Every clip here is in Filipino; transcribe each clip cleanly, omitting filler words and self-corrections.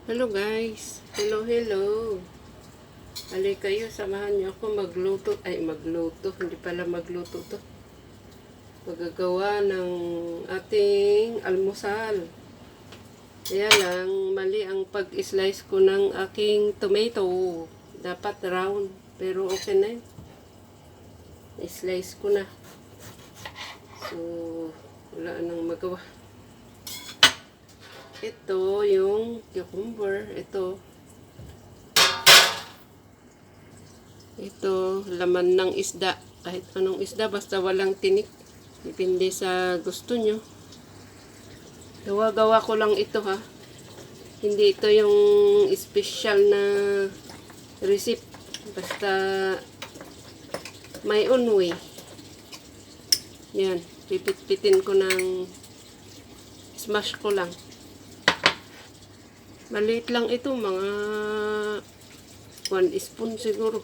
Hello guys. Hello. Halika kayo, samahan niyo ako magluto. Magluto. Hindi pala magluto to. Magagawa ng ating almusal. Kaya lang, mali ang pag-slice ko ng aking tomato. Dapat round. Pero okay na yun. I-slice ko na. So, wala nang magawa. Ito yung cucumber. Ito, laman ng isda. Kahit anong isda, basta walang tinik. Depende sa gusto nyo. Gawa-gawa ko lang ito ha. Hindi ito yung special na recipe. Basta my own way. Yan. Pipit-pitin ko ng smash ko lang. Maliit lang ito, mga 1 spoon siguro.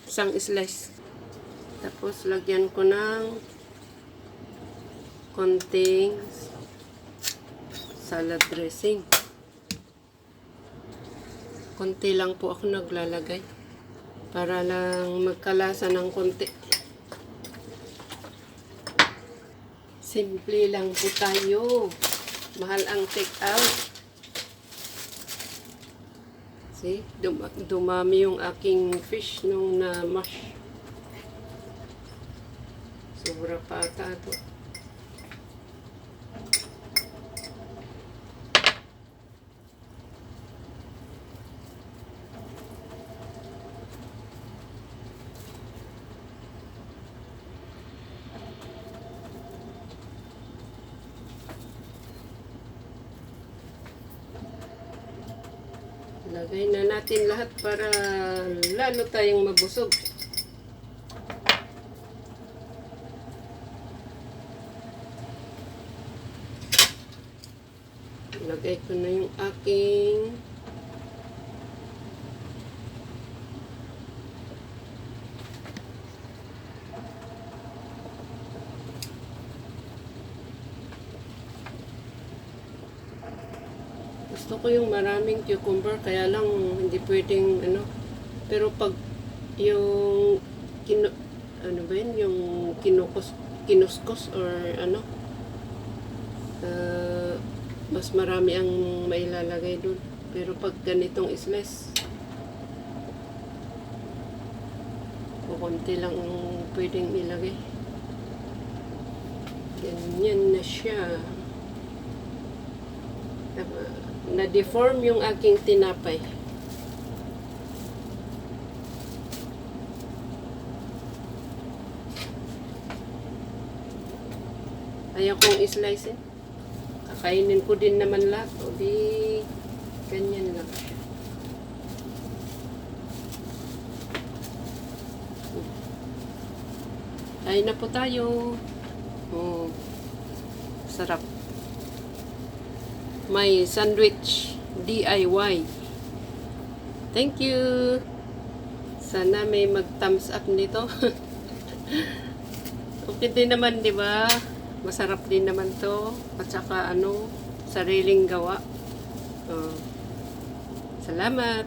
Isang slice. Tapos lagyan ko ng konting salad dressing. Konti lang po ako naglalagay. Para lang magkalasa ng konti. Simple lang po tayo. Mahal ang take out. See, dumami yung aking fish nung na-mash. Sobra pa ata ito. Lagay na natin lahat para lalo tayong mabusog. Lagay ko na yung aking gusto ko yung maraming cucumber, kaya lang hindi pwedeng pero pag yung yung kinuskos or mas marami ang mailalagay dun. Pero pag ganitong slice, konti lang pwedeng ilagay. Ganyan na siya. Na-deform yung aking tinapay. Ayaw kong i-slice eh. Kakainin ko din naman lahat. O di, ganyan lang. Kain na po tayo. Oh, sarap. May sandwich DIY. Thank you. Sana may mag-thumbs up nito. Okay din naman, di ba? Masarap din naman to. At saka sariling gawa. Salamat.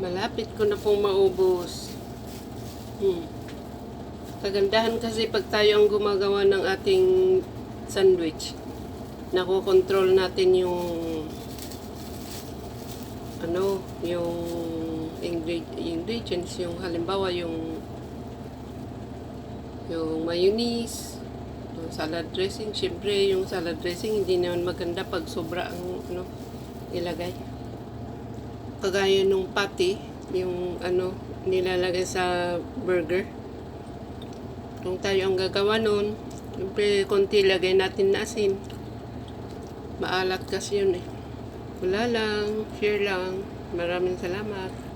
Malapit ko na pong maubos. Kagandahan kasi pag tayo ang gumagawa ng ating sandwich, nakokontrol natin yung yung ingredients, yung halimbawa yung mayonnaise, yung salad dressing. Syempre yung salad dressing hindi naman maganda pag sobra ang ilagay. Kagaya nung patty, yung nilalagay sa burger. Kung tayo ang gagawa nun, syempre konti lagay natin na asin. Maalat kasi yun eh. Wala lang. Share lang. Maraming salamat.